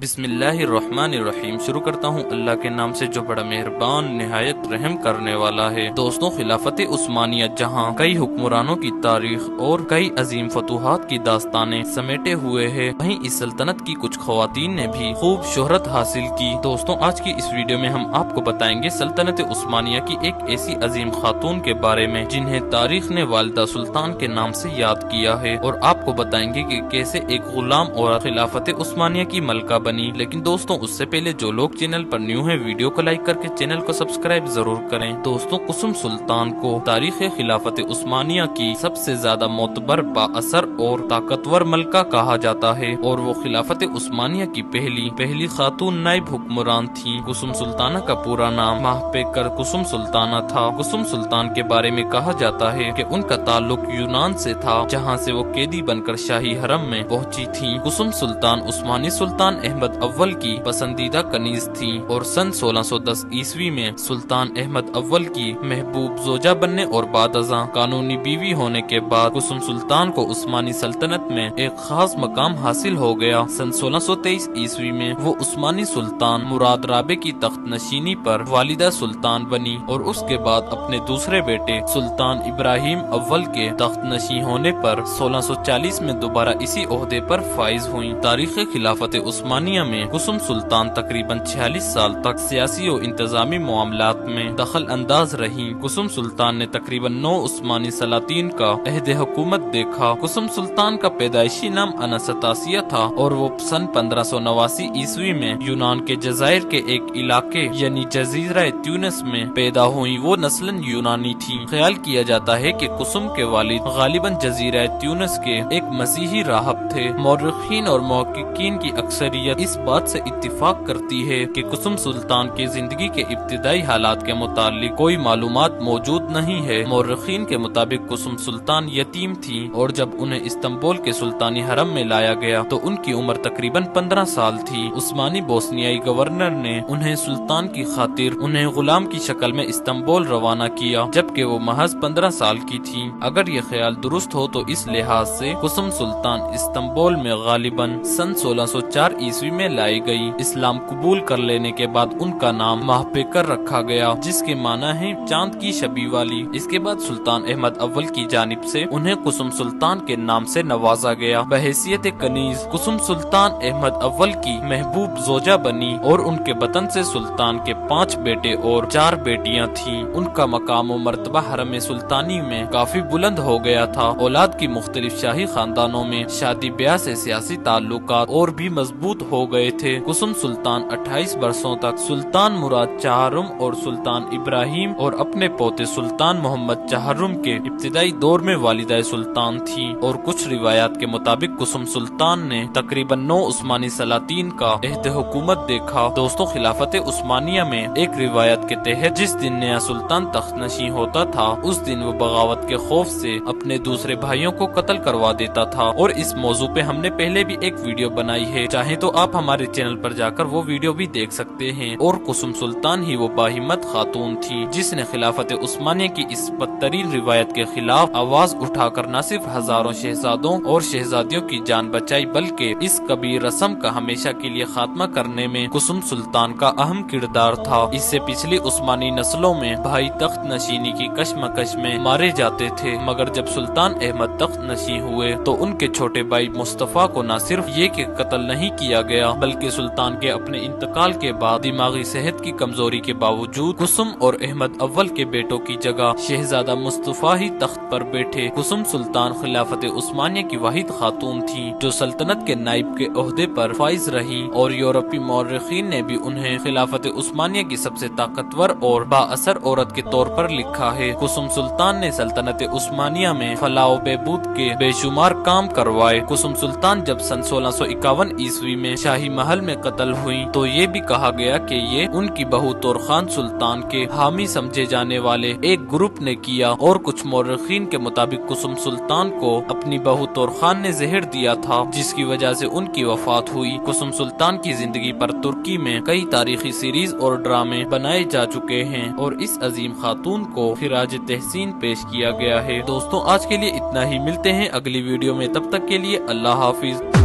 बिस्मिल्लाहिर्रहमानिर्रहीम। शुरू करता हूँ अल्लाह के नाम से जो बड़ा मेहरबान निहायत रहम करने वाला है। दोस्तों, खिलाफत उस्मानिया जहाँ कई हुक्मरानों की तारीख और कई अजीम फतूहात की दास्तानें समेटे हुए है, वहीं इस सल्तनत की कुछ ख्वातीन ने भी खूब शोहरत हासिल की। दोस्तों, आज की इस वीडियो में हम आपको बताएंगे सल्तनत उस्मानिया की एक ऐसी अजीम खातून के बारे में जिन्हें तारीख ने वालिदा सुल्तान के नाम से याद किया है, और आपको बताएंगे कि कैसे एक गुलाम और खिलाफत उस्मानिया की मलका बनी। लेकिन दोस्तों, उससे पहले जो लोग चैनल पर न्यू हैं, वीडियो को लाइक करके चैनल को सब्सक्राइब जरूर करें। दोस्तों, कुसुम सुल्तान को तारीख खिलाफत उस्मानिया की सबसे ज्यादा मोतबर, बाअसर और ताकतवर मलका कहा जाता है, और वो खिलाफत उस्मानिया की पहली खातून नाइब हुक्मरान थी। कुसुम सुल्ताना का पूरा नाम महपेकर कुसुम सुल्ताना था। कुसुम सुल्तान के बारे में कहा जाता है कि उनका ताल्लुक यूनान से था, जहाँ से वो कैदी बनकर शाही हरम में पहुंची थी। कुसुम सुल्तान उस्मानी सुल्तान अहमद अव्वल की पसंदीदा कनीज थी, और सन 1610 ईस्वी में सुल्तान अहमद अव्वल की महबूब जोजा बनने और बाद अज़ां कानूनी बीवी होने के बाद कुसुम सुल्तान को उस्मानी सल्तनत में एक खास मकाम हासिल हो गया। सन 1623 ईस्वी में वो उस्मानी सुल्तान मुराद राबे की तख्त नशीनी पर वालिदा सुल्तान बनी, और उसके बाद अपने दूसरे बेटे सुल्तान इब्राहिम अव्वल के तख्त नशी होने पर 1640 में दोबारा इसी ओहदे पर फाइज हुई। तारीख खिलाफत उस्मानिया में कुसुम सुल्तान तकरीबन 46 साल तक सियासी और इंतजामी मामलात में दखल अंदाज रही। कुसुम सुल्तान ने तकरीबन 9 उस्मानी सलातीन का अहद हुकूमत देखा। कुसुम सुल्तान का पैदाइशी नाम अनसतासिया था, और वो सन 1589 ईस्वी में यूनान के जजायर के एक इलाके यानी जजीरा ट्यूनिस में पैदा हुई। वो नस्लन यूनानी थी। ख्याल किया जाता है कि कुसुम के वालिद गालिबन जजीरा ट्यूनिस के एक मसीही राहब थे। मौरखीन और मुहक्किकीन की अक्सरियत इस बात से इत्तिफाक करती है कि कुसुम सुल्तान की जिंदगी के इब्तिदाई हालात के मुतालिक कोई मालूमात मौजूद नहीं है। मौरखीन के मुताबिक कुसुम सुल्तान यतीम थी, और जब उन्हें इस्तांबुल के सुल्तानी हरम में लाया गया तो उनकी उम्र तकरीबन 15 साल थी। उस्मानी बोस्नियाई गवर्नर ने उन्हें सुल्तान की खातिर उन्हें गुलाम की शक्ल में इस्तांबुल रवाना किया, जबकि वो महज 15 साल की थी। अगर ये ख्याल दुरुस्त हो तो इस लिहाज से कुसुम सुल्तान इस्तांबुल में गालिबन सन 1604 ईस्वी में लाई गई। इस्लाम कबूल कर लेने के बाद उनका नाम महपेकर रखा गया, जिसके माना है चांद की शबी वाली। इसके बाद सुल्तान अहमद अव्वल की जानिब से उन्हें कुसुम सुल्तान के नाम से नवाजा गया। बहैसियत कनीज कुसुम सुल्तान अहमद अव्वल की महबूब जोजा बनी, और उनके बतन से सुल्तान के 5 बेटे और 4 बेटियां थीं। उनका मकाम और मर्तबा हरम सुल्तानी में काफी बुलंद हो गया था। औलाद की मुख्तलिफ शाही खानदानों में शादी ब्याह से सियासी ताल्लुकात और भी मजबूत हो गए थे। कुसुम सुल्तान 28 वर्षों तक सुल्तान मुराद चाहरुम और सुल्तान इब्राहिम और अपने पोते सुल्तान मोहम्मद चाहरुम के इब्तिदाई दौर में वालिदा सुल्तान थी, और कुछ रिवायात के मुताबिक कुसुम सुल्तान ने तकरीबन 9 उस्मानी सलातीन का अहद हुकूमत देखा। दोस्तों, खिलाफत उस्मानिया में एक रिवायत के तहत जिस दिन नया सुल्तान तख्त नशी होता था, उस दिन वो बगावत के खौफ से अपने दूसरे भाइयों को कत्ल करवा देता था, और इस मौजू पे हमने पहले भी एक वीडियो बनाई है, चाहे तो आप हमारे चैनल पर जाकर वो वीडियो भी देख सकते हैं। और कुसुम सुल्तान ही वो बाहिम्मत खातून थी जिसने खिलाफत उस्मानिया की इस बदतरीन रिवायत के खिलाफ आवाज उठाकर न सिर्फ हजारों शहजादों और शहजादियों की जान बचाई, बल्कि इस कबीर रस्म का हमेशा के लिए खात्मा करने में कुसुम सुल्तान का अहम किरदार था। इससे पिछली उस्मानी नस्लों में भाई तख्त नशीनी की कशमकश में मारे जाते थे, मगर जब सुल्तान अहमद तख्त नशी हुए तो उनके छोटे भाई मुस्तफा को न सिर्फ ये कि कत्ल नहीं किया गया, बल्कि सुल्तान के अपने इंतकाल के बाद दिमागी सेहत की कमजोरी के बावजूद कुसुम और अहमद अव्वल के बेटों की जगह शहजादा मुस्तफा ही तख्त पर बैठे। कुसुम सुल्तान खिलाफत उस्मानिया की वाहिद खातून थी जो सल्तनत के नाइब के ओहदे पर फाइज रही, और यूरोपी मौरखीन ने भी उन्हें खिलाफत उस्मानिया की सबसे ताकतवर और बाअसर औरत के तौर पर लिखा है। कुसुम सुल्तान ने सल्तनत उस्मानिया में फलाह बेबूद के बेशुमार काम करवाए। कुसुम सुल्तान जब सन 1651 ईस्वी में शाही महल में कत्ल हुई तो ये भी कहा गया कि ये उनकी बहू तोरखान सुल्तान के हामी समझे जाने वाले एक ग्रुप ने किया, और कुछ मौरखीन के मुताबिक कुसुम सुल्तान को अपनी बहू तोरखान ने जहर दिया था, जिसकी वजह से उनकी वफात हुई। कुसुम सुल्तान की जिंदगी पर तुर्की में कई तारीखी सीरीज और ड्रामे बनाए जा चुके हैं, और इस अजीम खातून को खिराज तहसीन पेश किया गया है। दोस्तों, आज के लिए इतना ही। मिलते हैं अगली वीडियो में, तब तक के लिए अल्लाह हाफिज।